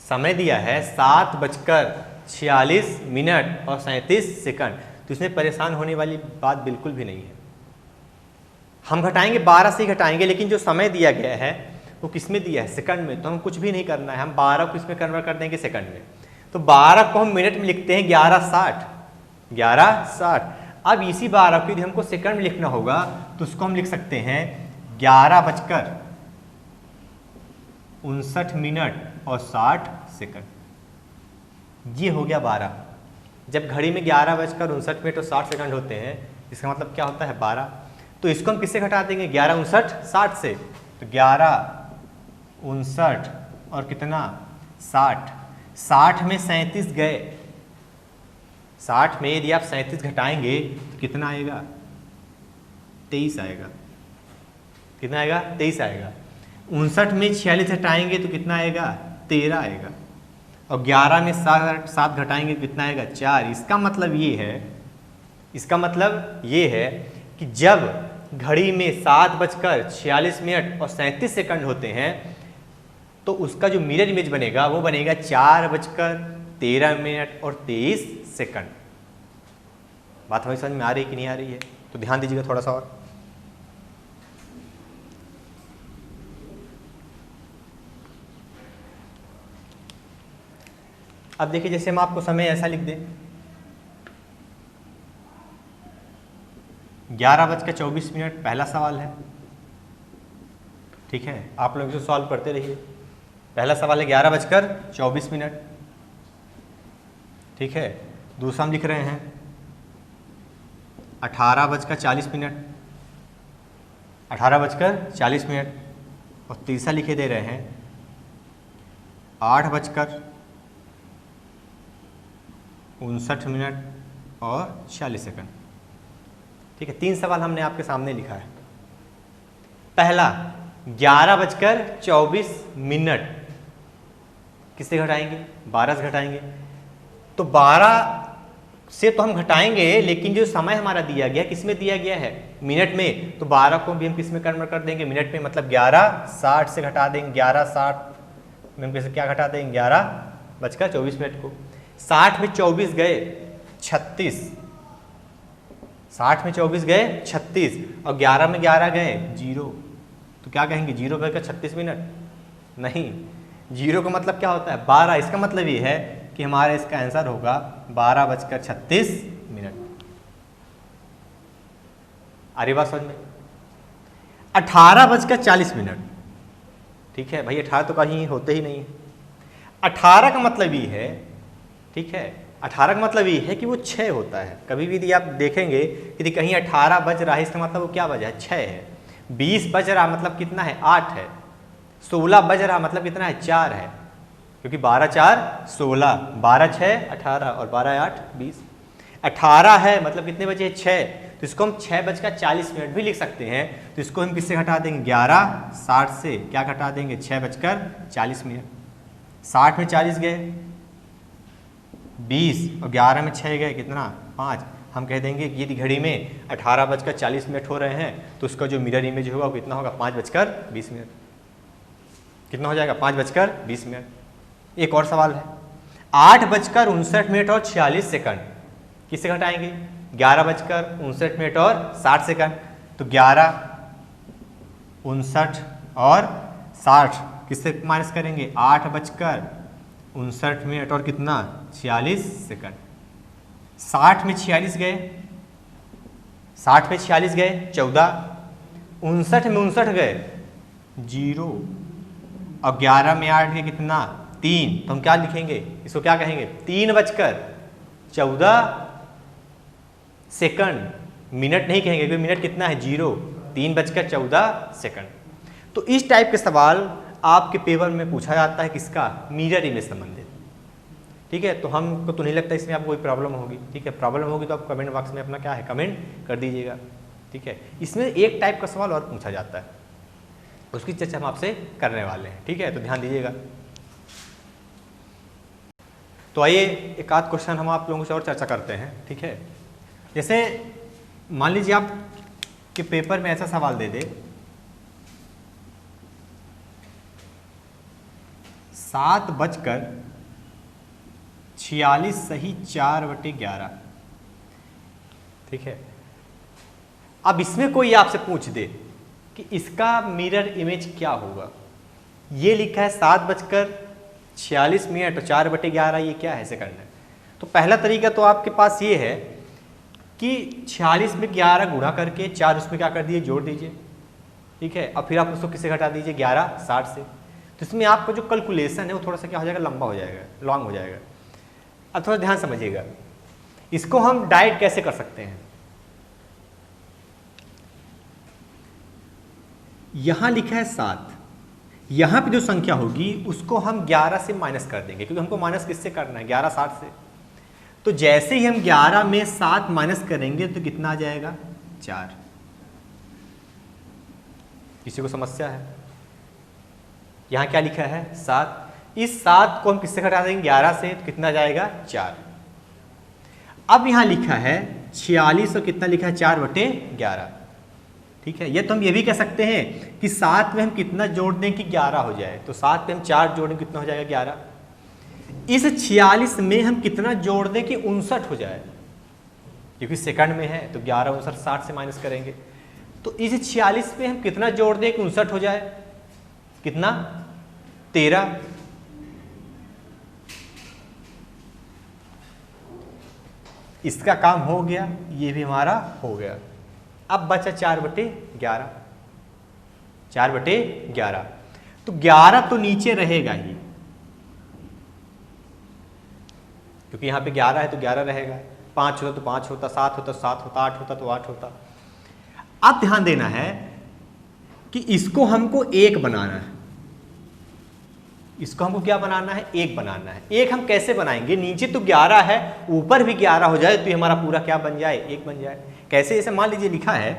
समय दिया है 7:46 और 37। तो इसमें परेशान होने वाली बात बिल्कुल भी नहीं है। हम घटाएंगे 12 से ही घटाएंगे, लेकिन जो समय दिया गया है वो किस में दिया है? सेकंड में। तो हम कुछ भी नहीं करना है, हम 12 को इसमें कन्वर्ट कर देंगे सेकंड में। तो 12 को हम मिनट में लिखते हैं 11:60। अब इसी 12 को यदि हमको सेकंड में लिखना होगा तो उसको हम लिख सकते हैं 11:59 ये हो गया 12। जब घड़ी में 11:59 और 60 होते हैं, इसका मतलब क्या होता है 12। तो इसको हम किससे घटा देंगे 11:59 से, तो 11:59 और कितना 60 में 37 गए, 60 में यदि आप 37 घटाएंगे तो कितना आएगा 23 आएगा। कितना आएगा 23 आएगा। 59 में 46 घटाएंगे तो कितना आएगा 13 आएगा। और 11 में 7 घटाएंगे तो कितना आएगा 4। इसका मतलब ये है कि जब घड़ी में 7:46 और 37 होते हैं तो उसका जो मिरर इमेज बनेगा वो बनेगा 4:13 और 23। बात हमें समझ में आ रही है कि नहीं आ रही है? तो ध्यान दीजिएगा थोड़ा सा और। अब देखिए, जैसे हम आपको समय ऐसा लिख दें 11:24 पहला सवाल है, ठीक है। आप लोग इसे सॉल्व करते रहिए। पहला सवाल है 11:24, ठीक है। दूसरा हम लिख रहे हैं 18:40, 18:40। और तीसरा लिखे दे रहे हैं 8:59 और 40। ठीक है, 3 सवाल हमने आपके सामने लिखा है। पहला 11:24 किससे घटाएंगे 12 से घटाएंगे। तो 12 से तो हम घटाएंगे, लेकिन जो समय हमारा दिया गया किस में दिया गया है मिनट में, तो 12 को भी हम किस में कन्वर्ट कर देंगे मिनट में, मतलब 11:60 से घटा देंगे। 11:60 में हम कैसे क्या घटा देंगे 11:24 को। 60 में 24 गए 36, 60 में 24 गए 36 और 11 में 11 गए 0। तो क्या कहेंगे 0/36? नहीं, 0 का मतलब क्या होता है 12। इसका मतलब ये है कि हमारा इसका आंसर होगा 12:36। अरे बात समझ में। 18:40, ठीक है भाई, 18 तो कहीं होते ही नहीं है। 18 का मतलब ये है, ठीक है, 18 का मतलब ये है कि वो 6 होता है। कभी भी यदि आप देखेंगे यदि कहीं 18 बज रहा है, इसका मतलब वो क्या बजा है 6 है। 20 बज रहा मतलब कितना है 8 है। 16 बज रहा मतलब कितना है 4 है, क्योंकि 12 4 16, 12 6 18 और 12 8 20। 18 है मतलब कितने बजे 6, तो इसको हम 6:40 भी लिख सकते हैं। तो इसको हम किससे घटा देंगे 11:60 से क्या घटा देंगे 6:40। 60 में 40 गए 20 और 11 में 6 गए कितना 5। हम हम कह देंगे कि यदि घड़ी में 18:40 हो रहे हैं तो उसका जो मिरर इमेज होगा वो कितना होगा 5:20। कितना हो जाएगा 5:20। एक और सवाल है 8:59 और 46 किससे घटाएंगे 11:59 और 60। तो 11, 59 और 60 किससे माइनस करेंगे 8:59 और कितना 46। 60 में 46 गए, 60 में 46 गए 14, 59 में 59 गए 0 और 11 में 8 गए कितना 3। तो हम क्या लिखेंगे इसको क्या कहेंगे 3:14। मिनट नहीं कहेंगे क्योंकि मिनट कितना है 0, 3:14। तो इस टाइप के सवाल आपके पेपर में पूछा जाता है किसका मिरर इमेज संबंधित। ठीक है, तो हमको तो नहीं लगता इसमें आपको कोई प्रॉब्लम होगी। ठीक है, प्रॉब्लम होगी तो आप कमेंट बॉक्स में अपना क्या है कमेंट कर दीजिएगा। ठीक है, इसमें एक टाइप का सवाल और पूछा जाता है, उसकी चर्चा हम आपसे करने वाले हैं। ठीक है, तो ध्यान दीजिएगा। तो आइए एक आध क्वेश्चन हम आप लोगों से और चर्चा करते हैं। ठीक है, जैसे मान लीजिए आप के पेपर में ऐसा सवाल दे दे 7:46 सही 4/11। ठीक है, अब इसमें कोई आपसे पूछ दे कि इसका मिरर इमेज क्या होगा। ये लिखा है 7:46 और 4/11, ये क्या है ऐसे करना है। तो पहला तरीका तो आपके पास ये है कि 46 में 11 गुणा करके 4 उसमें क्या कर दिए जोड़ दीजिए। ठीक है, और फिर आप उसको किससे घटा दीजिए 11 60 से। तो इसमें आपका जो कैलकुलेशन है वो थोड़ा सा क्या हो जाएगा लंबा हो जाएगा, लॉन्ग हो जाएगा। अब थोड़ा ध्यान समझिएगा, इसको हम डायरेक्ट कैसे कर सकते हैं। यहां लिखा है 7, यहां पे जो संख्या होगी उसको हम 11 से माइनस कर देंगे क्योंकि हमको माइनस किससे करना है 11 60 से। तो जैसे ही हम 11 में 7 माइनस करेंगे तो कितना आ जाएगा 4। किसी को समस्या है। यहां क्या लिखा है 7, इस 7 को हम किससे घटा देंगे 11 से, तो कितना जाएगा 4। अब यहां लिखा है 46 और कितना लिखा है 4/11। ठीक है, ये तो हम ये भी कह सकते हैं कि 7 में हम कितना जोड़ दें कि 11 हो जाए। तो 7 में हम 4 जोड़ें कितना हो जाएगा 11। इस 46 में हम कितना जोड़ दें कि 59 हो जाए, क्योंकि सेकंड में है तो 11 59 60 से माइनस करेंगे। तो इस 46 में हम कितना जोड़ दें कि 59 हो जाए, कितना 13। इसका काम हो गया, ये भी हमारा हो गया। अब बचा 4/11, 4/11। तो 11 तो नीचे रहेगा ही क्योंकि यहां पे 11 है तो 11 रहेगा। 5 होता तो 5 होता, 7 होता 7 होता, 8 होता तो 8 होता। अब ध्यान देना है कि इसको हमको 1 बनाना है। इसको हमको क्या बनाना है 1 बनाना है। 1 हम कैसे बनाएंगे, नीचे तो 11 है ऊपर भी 11 हो जाए तो हमारा पूरा क्या बन जाए 1 बन जाए। कैसे, जैसे मान लीजिए लिखा है,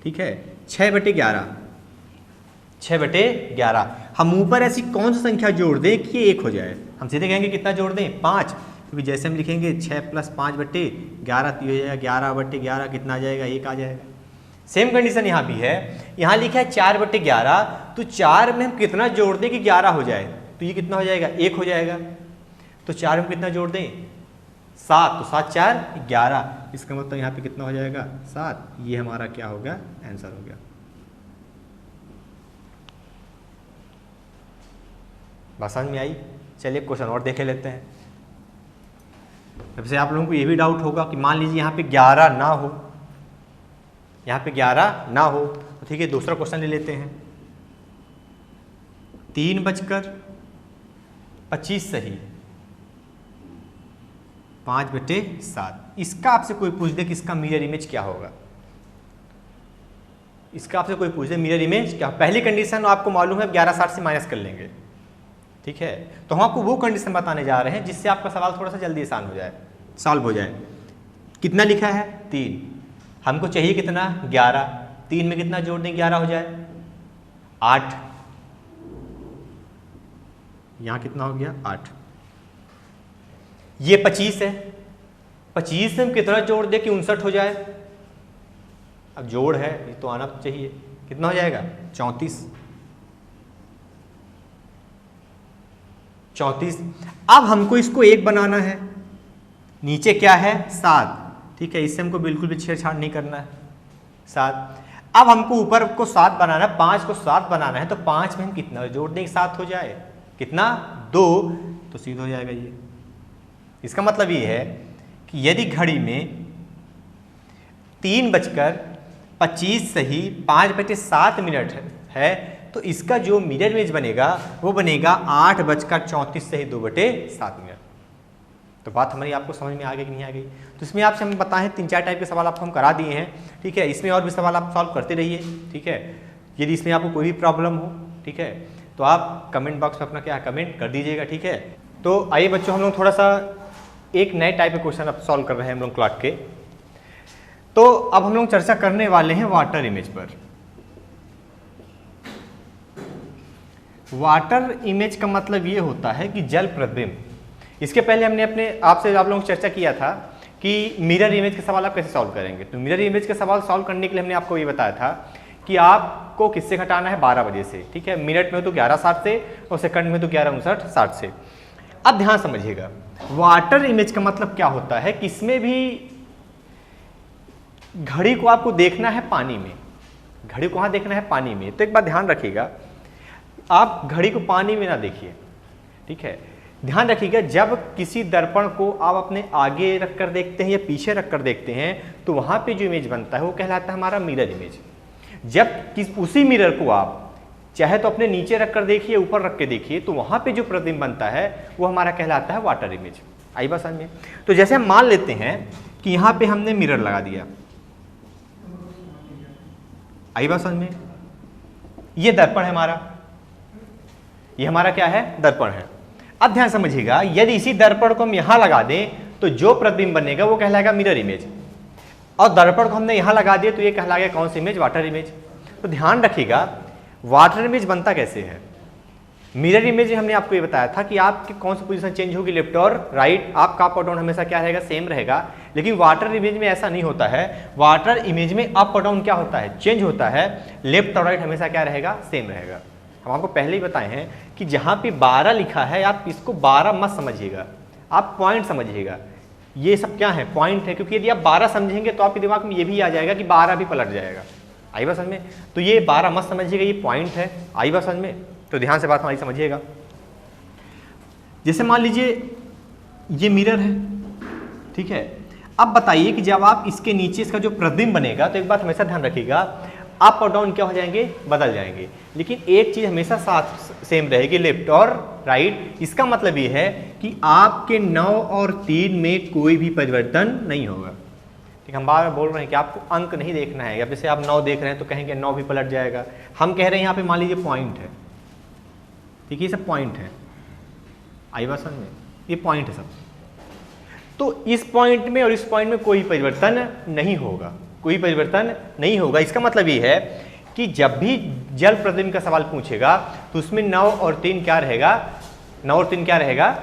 ठीक है 6/11, 6/11। हम ऊपर ऐसी कौन सी संख्या जोड़ दें कि ये 1 हो जाए। हम सीधे कहेंगे कितना जोड़ दें 5, क्योंकि जैसे हम लिखेंगे 6 + 5/11 तो ये हो जाएगा 11/11, कितना आ जाएगा 1 आ जाएगा। सेम कंडीशन यहाँ भी है, यहाँ लिखा है 4/11, तो 4 में हम कितना जोड़ दें कि 11 हो जाए, तो ये कितना हो जाएगा 1 हो जाएगा। तो 4 में कितना जोड़ दें 7, तो 7 4 11, इसका मतलब यहाँ पे कितना हो जाएगा 7। ये हमारा क्या हो गया आंसर हो गया। बात समझ में आई। चलिए क्वेश्चन और देखे लेते हैं। सबसे आप लोगों को ये भी डाउट होगा कि मान लीजिए यहाँ पे 11 ना हो, यहाँ पे 11 ना हो, तो ठीक है दूसरा क्वेश्चन ले लेते हैं। 3:25 सही 5/7। इसका आपसे कोई पूछ दे कि इसका मिरर इमेज क्या होगा, इसका आपसे कोई पूछ दे मिरर इमेज क्या, पहली कंडीशन आपको मालूम है 11 60 से माइनस कर लेंगे। ठीक है, तो हम आपको वो कंडीशन बताने जा रहे हैं जिससे आपका सवाल थोड़ा सा जल्दी आसान हो जाए, सॉल्व हो जाए। कितना लिखा है 3, हमको चाहिए कितना 11। 3 में कितना जोड़ दें 11 हो जाए 8। यहां कितना हो गया 8। ये 25 है, 25 से हम कितना जोड़ दे कि 59 हो जाए? अब जोड़ है ये तो आना चाहिए, कितना हो जाएगा? 34। अब हमको इसको 1 बनाना है, नीचे क्या है 7, ठीक है, इससे हमको बिल्कुल भी छेड़छाड़ नहीं करना है, 7। अब हमको ऊपर को 7 बनाना है, 5 को 7 बनाना है, तो 5 में हम कितना जोड़ देंगे 7 हो जाए, कितना 2, तो सीधा हो जाएगा ये। इसका मतलब ये है कि यदि घड़ी में 3:25 सही 5/7 है तो इसका जो मिरर इमेज बनेगा वो बनेगा 8:34 सही 2/7। तो बात हमारी आपको समझ में आ गई कि नहीं आ गई? तो इसमें आपसे हम बताएं 3-4 टाइप के सवाल आपको हम करा दिए हैं, ठीक है। इसमें और भी सवाल आप सॉल्व करते रहिए, ठीक है। यदि इसमें आपको कोई भी प्रॉब्लम हो, ठीक है, तो आप कमेंट बॉक्स में अपना क्या कमेंट कर दीजिएगा, ठीक है। तो आइए बच्चों, हम लोग थोड़ा सा एक नए टाइप के क्वेश्चन अब सॉल्व कर रहे हैं हम लोग क्लॉक के। तो अब हम लोग चर्चा करने वाले हैं वाटर इमेज पर। वाटर इमेज का मतलब ये होता है कि जल प्रतिबिंब। इसके पहले हमने आप लोगों को चर्चा किया था कि मिरर इमेज के सवाल आप कैसे सॉल्व करेंगे। तो मिरर इमेज के सवाल सॉल्व करने के लिए हमने आपको ये बताया था कि आपको किससे घटाना है, 12 बजे से, ठीक है। मिनट में तो 11:60 से और सेकंड में तो 11:59 से। अब ध्यान समझिएगा, वाटर इमेज का मतलब क्या होता है कि इसमें भी घड़ी को आपको देखना है पानी में। घड़ी को कहाँ देखना है? पानी में। तो एक बात ध्यान रखिएगा, आप घड़ी को पानी में ना देखिए, ठीक है। ध्यान रखिएगा, जब किसी दर्पण को आप अपने आगे रखकर देखते हैं या पीछे रखकर देखते हैं तो वहां पे जो इमेज बनता है वो कहलाता है हमारा मिरर इमेज। जब उसी मिरर को आप चाहे तो अपने नीचे रखकर देखिए, ऊपर रख के देखिए, तो वहां पे जो प्रतिबिंब बनता है वो हमारा कहलाता है वाटर इमेज। आई बात समझ में? तो जैसे हम मान लेते हैं कि यहाँ पे हमने मिरर लगा दिया, आई बात समझ में? ये दर्पण है हमारा, ये हमारा क्या है? दर्पण है। अब ध्यान समझिएगा, यदि इसी दर्पण को हम यहां लगा दें तो जो प्रतिबिंब बनेगा वो कहलाएगा मिरर इमेज, और दर्पण को हमने यहां लगा दिया तो ये कहलाएगा कौन सी इमेज? Water image. तो ध्यान रखिएगा, वाटर इमेज बनता कैसे है। मिरर इमेज में हमने आपको ये बताया था कि आपकी कौन सी पोजीशन चेंज होगी, लेफ्ट और राइट, आपका अप और डाउन हमेशा क्या रहेगा? सेम रहेगा। लेकिन वाटर इमेज में ऐसा नहीं होता है। वाटर इमेज में अप और डाउन क्या होता है? चेंज होता है। लेफ्ट और राइट हमेशा क्या रहेगा? सेम रहेगा। हम आपको पहले ही बताए हैं कि जहां पे 12 लिखा है आप इसको 12 मत समझिएगा, आप पॉइंट समझिएगा। ये सब क्या है? पॉइंट है, क्योंकि यदि आप 12 समझेंगे तो आपके दिमाग में ये भी आ जाएगा कि 12 भी पलट जाएगा। आई बात समझ में? तो ये 12 मत समझिएगा, ये पॉइंट है। आई बात समझ में? तो ध्यान से बात हमारी समझिएगा। जैसे मान लीजिए ये मिरर है, ठीक है। अब बताइए कि जब आप इसके नीचे इसका जो प्रतिबिंब बनेगा तो एक बात हमेशा ध्यान रखिएगा, अप और डाउन क्या हो जाएंगे? बदल जाएंगे। लेकिन एक चीज हमेशा साथ सेम रहेगी, लेफ्ट और राइट। इसका मतलब ये है कि आपके 9 और 3 में कोई भी परिवर्तन नहीं होगा, ठीक। हम बार बार बोल रहे हैं कि आपको अंक नहीं देखना है। जैसे आप 9 देख रहे हैं तो कहेंगे 9 भी पलट जाएगा। हम कह रहे हैं यहाँ पे मान लीजिए पॉइंट है, ठीक है, ये सब पॉइंट है। आई बात समझ में? ये पॉइंट है सब। तो इस पॉइंट में और इस पॉइंट में कोई परिवर्तन नहीं होगा, कोई परिवर्तन नहीं होगा। इसका मतलब ये है कि जब भी जल प्रतिबिंब का सवाल पूछेगा तो उसमें 9 और 3 क्या रहेगा? 9 और 3 क्या रहेगा?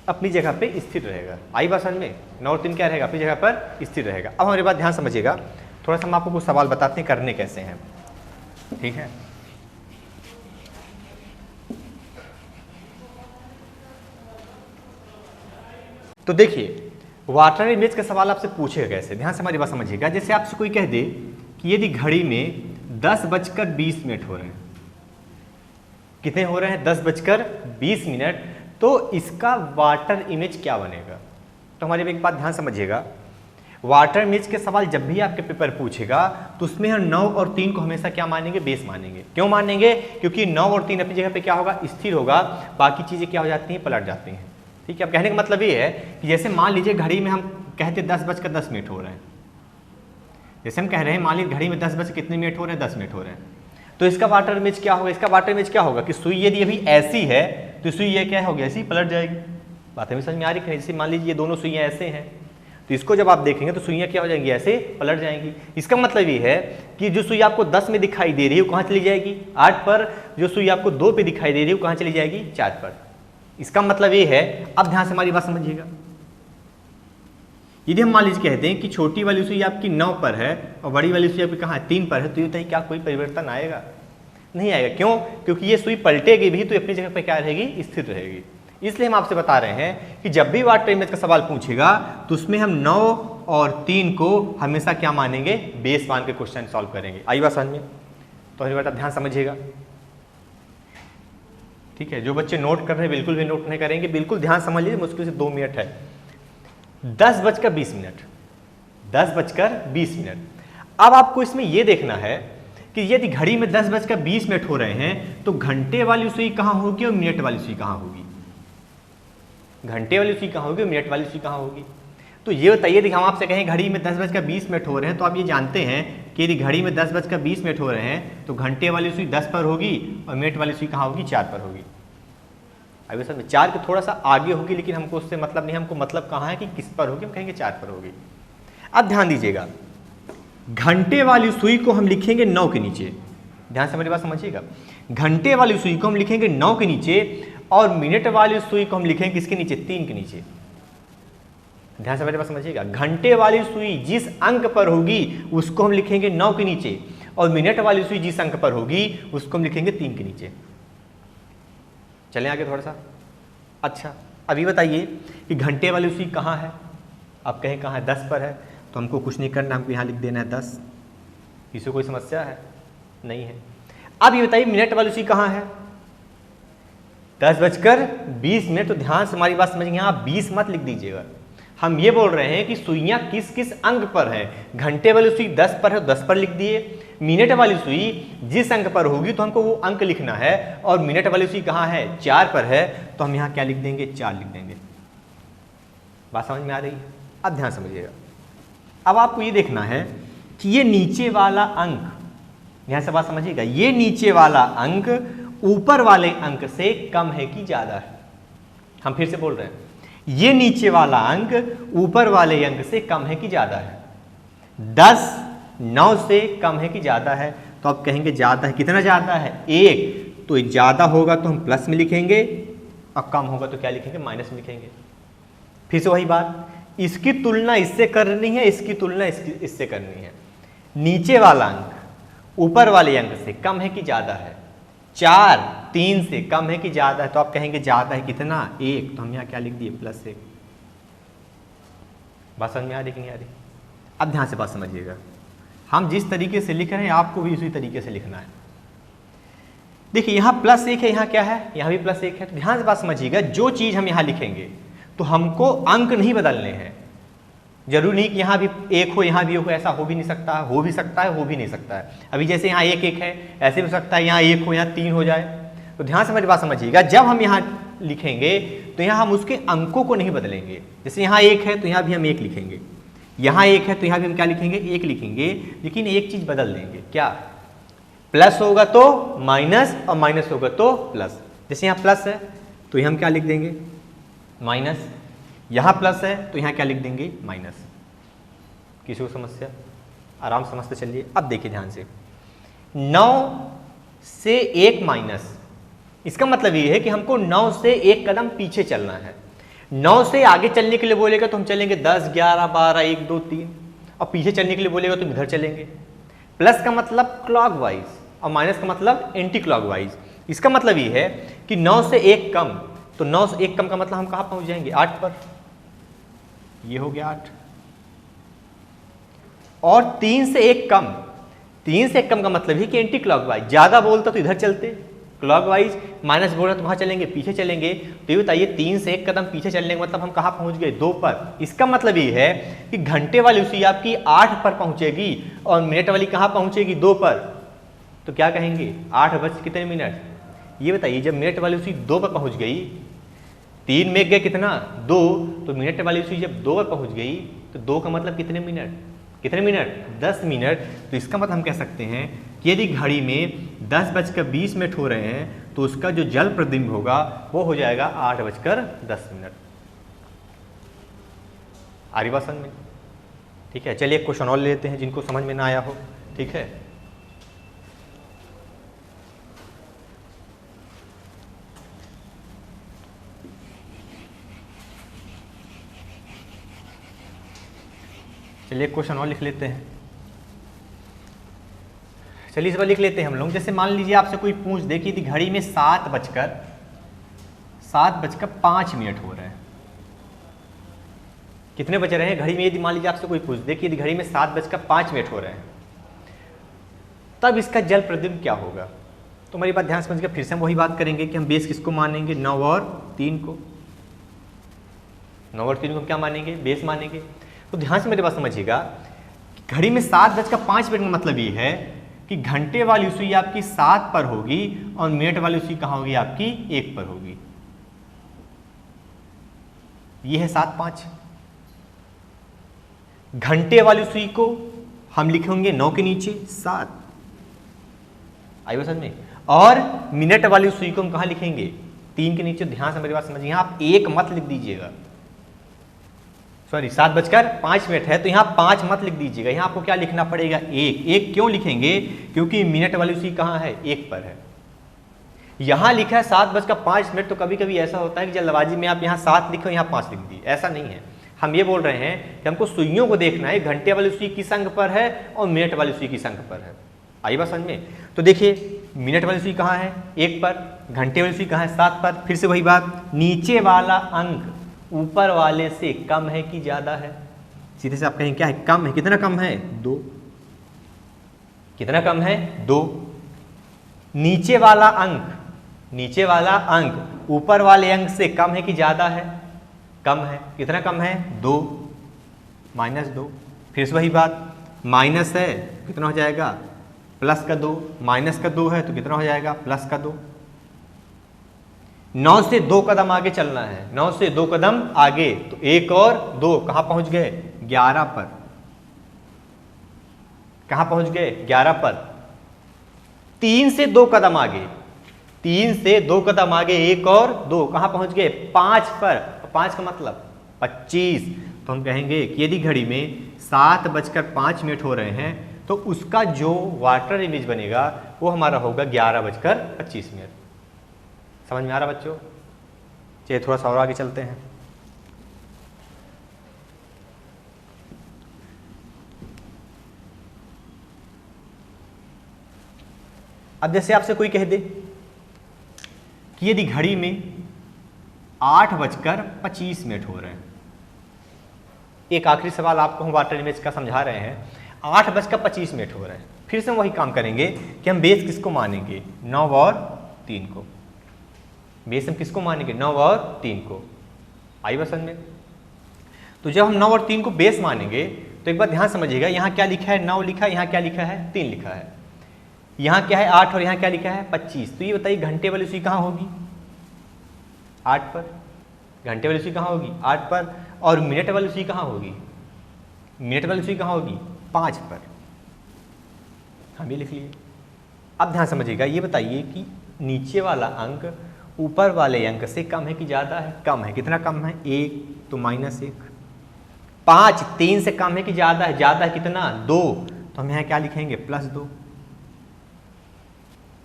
अपनी जगह पे स्थिर रहेगा। आई बात समझ में? 9 और 3 क्या रहेगा? अपनी जगह पर स्थिर रहेगा। अब हमारी बात ध्यान समझिएगा, थोड़ा सा हम आपको कुछ सवाल बताते हैं करने कैसे हैं, ठीक है। तो देखिए, वाटर इमेज का सवाल आपसे पूछेगा कैसे, ध्यान से हमारी बात समझिएगा। जैसे आपसे कोई कह दे कि यदि घड़ी में 10:20 हो रहे हैं, कितने हो रहे हैं? 10:20, तो इसका वाटर इमेज क्या बनेगा? तो हमारी एक बात ध्यान समझिएगा, वाटर इमेज के सवाल जब भी आपके पेपर पूछेगा तो उसमें हम 9 और 3 को हमेशा क्या मानेंगे? बेस मानेंगे। क्यों मानेंगे? क्योंकि 9 और 3 अपनी जगह पे क्या होगा? स्थिर होगा। बाकी चीजें क्या हो जाती हैं? पलट जाती हैं, ठीक है। अब कहने का मतलब ये है कि जैसे मान लीजिए घड़ी में हम कहते 10:10 हो रहे हैं, जैसे हम कह रहे हैं मान लीजिए घड़ी में 10 कितने मिनट हो रहे हैं? 10 मिनट हो रहे हैं। तो इसका वाटर इमेज क्या होगा? इसका वाटर इमेज क्या होगा कि सुई यदि अभी ऐसी है तो सुई ये क्या होगी? ऐसी पलट जाएगी। बात हमें समझ में आ रही है? जैसे मान लीजिए ये दोनों सुइयाँ ऐसे हैं तो इसको जब आप देखेंगे तो सुइयाँ क्या हो जाएंगी? ऐसे पलट जाएंगी। इसका मतलब ये है कि जो सुई आपको 10 में दिखाई दे रही है वो कहाँ चली जाएगी? 8 पर। जो सुई आपको 2 पे दिखाई दे रही है वो कहाँ चली जाएगी? 4 पर। इसका मतलब ये है, अब ध्यान से हमारी बात समझिएगा, यदि हम मान लीजिए कहते हैं कि छोटी वाली सुई आपकी 9 पर है और बड़ी वाली सुई आपकी कहाँ 3 पर है, तो ये बताइए क्या कोई परिवर्तन आएगा? नहीं आएगा। क्यों? क्योंकि ये सुई पलटेगी भी तो अपनी जगह पर क्या रहेगी, स्थिर रहेगी। इसलिए हम आपसे बता रहे हैं कि जब भी वाटर इमेज का सवाल पूछेगा तो उसमें हम 9 और 3 को हमेशा क्या मानेंगे, बेस मान के क्वेश्चन सॉल्व करेंगे। आई बात समझ में? तो हमारी बात ध्यान समझिएगा, ठीक है। जो बच्चे नोट कर रहे हैं बिल्कुल भी नोट नहीं करेंगे, बिल्कुल ध्यान समझ लीजिए, मुश्किल से 2 मिनट है। 10:20, 10:20। अब आपको इसमें यह देखना है कि यदि घड़ी में 10:20 हो रहे हैं तो घंटे वाली सुई कहां होगी और मिनट वाली सुई कहां होगी? घंटे वाली सुई कहां होगी और मिनट वाली सुई कहां होगी? तो ये बताइए, देखिए हम आपसे कहें घड़ी में 10:20 हो रहे हैं, तो आप ये जानते हैं कि यदि घड़ी में 10:20 हो रहे हैं तो घंटे वाली सुई 10 पर होगी और मिनट वाली सुई कहां होगी, 4 पर होगी। अभी सर 4 के थोड़ा सा आगे होगी, लेकिन हमको उससे मतलब नहीं, हमको मतलब कहाँ है कि किस पर होगी, हम कहेंगे 4 पर होगी। अब ध्यान दीजिएगा, घंटे वाली सुई को हम लिखेंगे 9 के नीचे, ध्यान से मेरी बात समझिएगा। घंटे वाली सुई को हम लिखेंगे 9 के नीचे और मिनट वाली सुई को हम लिखेंगे किसके नीचे, 3 के नीचे। ध्यान से मेरी बात समझिएगा, घंटे वाली सुई जिस अंक पर होगी उसको हम लिखेंगे 9 के नीचे और मिनट वाली सुई जिस अंक पर होगी उसको हम लिखेंगे 3 के नीचे। चलें आगे थोड़ा सा। अच्छा, अभी बताइए कि घंटे वाली सुई कहाँ है? आप कहें कहाँ है, 10 पर है, तो हमको कुछ नहीं करना, हमको यहाँ लिख देना है 10। इससे कोई समस्या है? नहीं है। अब ये बताइए मिनट वाली सुई कहाँ है? 10:20। तो ध्यान से हमारी बात समझिए, यहाँ 20 मत लिख दीजिएगा। हम ये बोल रहे हैं कि सुइयां किस किस अंक पर है। घंटे वाली सुई 10 पर है तो 10 पर लिख दिए, मिनट वाली सुई जिस अंक पर होगी तो हमको वो अंक लिखना है, और मिनट वाली सुई कहाँ है, 4 पर है, तो हम यहाँ क्या लिख देंगे, 4 लिख देंगे। बात समझ में आ रही है? अब ध्यान समझिएगा, अब आपको ये देखना है कि ये नीचे वाला अंक, यहाँ से बात समझिएगा, ये नीचे वाला अंक ऊपर वाले अंक से कम है कि ज्यादा है। हम फिर से बोल रहे हैं, ये नीचे वाला अंक ऊपर वाले अंक से कम है कि ज्यादा है। 10 9 से कम है कि ज्यादा है, तो आप कहेंगे ज्यादा है। कितना ज्यादा है, 1। तो ज्यादा होगा तो हम प्लस में लिखेंगे और कम होगा तो क्या लिखेंगे, माइनस में लिखेंगे। फिर से वही बात, इसकी तुलना इससे करनी है, इसकी तुलना इससे करनी है। नीचे वाला अंक ऊपर वाले अंक से कम है कि ज्यादा है। 4 3 से कम है कि ज्यादा है, तो आप कहेंगे ज्यादा है। कितना, 1। तो हम यहाँ क्या लिख दिए, +1। बात समझ में आ रही कि नहीं आ रही? अब ध्यान से बात समझिएगा, हम जिस तरीके से लिख रहे हैं आपको भी उसी तरीके से लिखना है। देखिए यहाँ +1 है, यहाँ क्या है, यहाँ भी +1 है। तो ध्यान से बात समझिएगा, जो चीज हम यहाँ लिखेंगे तो हमको अंक नहीं बदलने हैं। जरूरी नहीं कि यहाँ भी 1 हो यहाँ भी 1 हो, ऐसा हो भी नहीं सकता, हो भी सकता है, हो भी नहीं सकता है। अभी जैसे यहाँ 1 1 है, ऐसे भी हो सकता है यहाँ 1 हो यहाँ 3 हो जाए। तो ध्यान से मेरी बात समझिएगा, जब हम यहाँ लिखेंगे तो यहाँ हम उसके अंकों को नहीं बदलेंगे। जैसे यहाँ 1 है तो यहाँ भी हम 1 लिखेंगे, यहाँ 1 है तो यहाँ भी हम क्या लिखेंगे, 1 लिखेंगे। लेकिन एक चीज बदल देंगे, क्या, प्लस होगा तो माइनस और माइनस होगा तो प्लस। जैसे यहाँ प्लस है तो यहाँ हम क्या लिख देंगे, माइनस। यहाँ प्लस है तो यहाँ क्या लिख देंगे, माइनस। किसी को समस्या, आराम समझते चलिए। अब देखिए ध्यान से, 9 से 1 माइनस, इसका मतलब ये है कि हमको 9 से 1 कदम पीछे चलना है। 9 से आगे चलने के लिए बोलेगा तो हम चलेंगे 10 11 12 1 2 3, और पीछे चलने के लिए बोलेगा तो इधर चलेंगे। प्लस का मतलब क्लॉकवाइज और माइनस का मतलब एंटी क्लॉकवाइज। इसका मतलब ये है कि 9 से 1 कम, तो 9 से 1 कम का मतलब हम कहाँ पहुंच जाएंगे, 8 पर। ये हो गया 8। और 3 से 1 कम, 3 से 1 कम का मतलब है कि एंटी क्लॉकवाइज। ज्यादा बोलता तो इधर चलते क्लॉकवाइज, माइनस बोल रहा तो वहां चलेंगे, पीछे चलेंगे। तो ये बताइए 3 से 1 कदम पीछे चलने का मतलब हम कहाँ पहुंच गए, 2 पर। इसका मतलब ये है कि घंटे वाली सुई आपकी 8 पर पहुंचेगी और मिनट वाली कहाँ पहुंचेगी, 2 पर। तो क्या कहेंगे, 8 बज कितने मिनट। ये बताइए जब मिनट वाली सुई 2 पर पहुंच गई, 3 में गए कितना, 2, तो मिनट वाली सुई जब 2 पर पहुंच गई तो 2 का मतलब कितने मिनट, कितने मिनट, 10 मिनट। तो इसका मतलब हम कह सकते हैं कि यदि घड़ी में 10:20 हो रहे हैं तो उसका जो जल प्रतिबिंब होगा वो हो जाएगा 8:10। आ रही बात समझ में? ठीक है, चलिए एक क्वेश्चन और लेते हैं जिनको समझ में ना आया हो। ठीक है, चलिए क्वेश्चन और लिख लेते हैं। चलिए इस बार लिख लेते हैं हम लोग। जैसे मान लीजिए आपसे कोई पूछ दे कि घड़ी में 7:05 हो रहे हैं, कितने बज रहे हैं घड़ी में, यदि मान लीजिए आपसे कोई पूछ दे कि घड़ी में 7:05 हो रहे हैं, तब इसका जल प्रतिबिंब क्या होगा। तो हमारी बात ध्यान से समझिएगा, फिर से हम वही बात करेंगे कि हम बेस किसको मानेंगे, 9 और 3 को। 9 और 3 को हम क्या मानेंगे, बेस मानेंगे। तो ध्यान से मेरी बात समझिएगा, घड़ी में 7:05 का मतलब ये है कि घंटे वाली सुई आपकी 7 पर होगी और मिनट वाली सुई कहाँ होगी, आपकी 1 पर होगी। ये है 7:05। घंटे वाली सुई को हम लिखेंगे 9 के नीचे 7, आई बात समझ में। और मिनट वाली सुई को हम कहां लिखेंगे, 3 के नीचे। ध्यान से मेरी बात समझिए, आप 1 मत लिख दीजिएगा, सॉरी 7:05 है तो यहाँ 5 मत लिख दीजिएगा, यहाँ आपको क्या लिखना पड़ेगा, 1 क्यों लिखेंगे, क्योंकि मिनट वाली सुई कहाँ है, 1 पर है। यहाँ लिखा है 7:05, तो कभी कभी ऐसा होता है कि जल्दबाजी में आप यहाँ 7 लिखो, यहाँ 5 लिख दिए, ऐसा नहीं है। हम ये बोल रहे हैं कि हमको सुइयों को देखना है, घंटे वाली सुई किस अंक पर है और मिनट वाली सुई किस अंक पर है, आई बात समझ में। तो देखिए मिनट वाली सुई कहाँ है, 1 पर, घंटे वाली सुई कहाँ है, 7 पर। फिर से वही बात, नीचे वाला अंक ऊपर वाले से कम है कि ज्यादा है। सीधे से आप कहें क्या है, कम है। कितना कम है, 2। कितना कम है, 2। नीचे वाला अंक ऊपर वाले अंक से कम है कि ज्यादा है, कम है। कितना कम है, 2, -2। फिर से वही बात, माइनस है कितना हो जाएगा, प्लस का 2, माइनस का 2 है तो कितना हो जाएगा, प्लस का 2। 9 से 2 कदम आगे चलना है, 9 से 2 कदम आगे, तो 1 और 2 कहां पहुंच गए, 11 पर। कहां पहुंच गए, 11 पर। 3 से 2 कदम आगे, 3 से 2 कदम आगे, 1 और 2 कहां पहुंच गए, 5 पर। 5 का मतलब 25। तो हम कहेंगे कि यदि घड़ी में 7:05 हो रहे हैं तो उसका जो वाटर इमेज बनेगा वो हमारा होगा 11:25। समझ में आ रहा बच्चों। चलिए थोड़ा सा और आगे चलते हैं। अब जैसे आपसे कोई कह दे कि यदि घड़ी में 8:25 हो रहे हैं, एक आखिरी सवाल आपको हम वाटर इमेज का समझा रहे हैं, 8:25 हो रहे हैं। फिर से हम वही काम करेंगे कि हम बेस किसको मानेंगे, 9 और 3 को। बेस हम किसको मानेंगे, 9 और 3 को, आई बसन में। तो जब हम 9 और 3 को बेस मानेंगे तो एक बात ध्यान समझिएगा, यहाँ क्या लिखा है, 9 लिखा है, यहाँ क्या लिखा है, 3 लिखा है। यहाँ क्या है, 8 और यहाँ क्या लिखा है, 25। तो ये बताइए घंटे वाली सुई कहाँ होगी, 8 पर। घंटे वाली सुई कहाँ होगी, 8 पर। और मिनट वाली सुई कहाँ होगी, मिनट वाली सुई कहाँ होगी, 5 पर। हम ये लिख लिए। अब ध्यान समझिएगा, ये बताइए कि नीचे वाला अंक ऊपर वाले अंक से कम है कि ज़्यादा है, कम है। कितना कम है, 1, तो -1। 5 3 से कम है कि ज़्यादा है, ज़्यादा है कितना, 2, तो हम यहाँ क्या लिखेंगे, +2।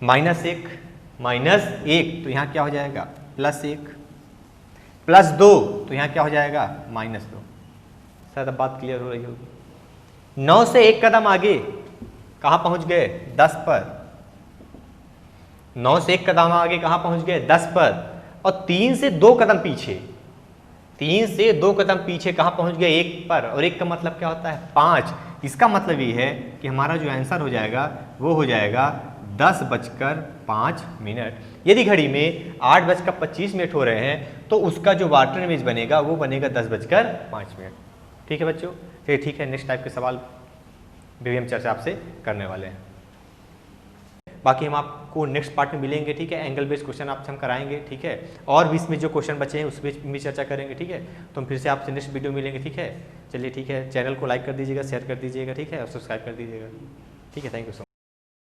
-1 तो यहाँ क्या हो जाएगा, +1। +2 तो यहाँ क्या हो जाएगा, -2। शायद अब बात क्लियर हो रही होगी। 9 से 1 कदम आगे कहाँ पहुँच गए, 10 पर। 9 से 1 कदम आगे कहाँ पहुँच गए, 10 पर। और 3 से 2 कदम पीछे, 3 से 2 कदम पीछे कहाँ पहुँच गए, 1 पर। और 1 का मतलब क्या होता है, 5। इसका मतलब ये है कि हमारा जो आंसर हो जाएगा वो हो जाएगा 10:05। यदि घड़ी में 8:25 हो रहे हैं तो उसका जो वाटर इमेज बनेगा वो बनेगा 10:05। ठीक है बच्चों, चलिए ठीक है, नेक्स्ट टाइप के सवाल भी हम चर्चा आपसे करने वाले हैं। बाकी हम आपको नेक्स्ट पार्ट में मिलेंगे, ठीक है। एंगल बेस्ड क्वेश्चन आपसे हम कराएंगे, ठीक है। और भी इसमें जो क्वेश्चन बचे हैं उस पर भी चर्चा करेंगे, ठीक है। तो हम फिर से आपसे नेक्स्ट वीडियो मिलेंगे, ठीक है। चलिए ठीक है, चैनल को लाइक कर दीजिएगा, शेयर कर दीजिएगा, ठीक है, और सब्सक्राइब कर दीजिएगा, ठीक है। Thank you so much.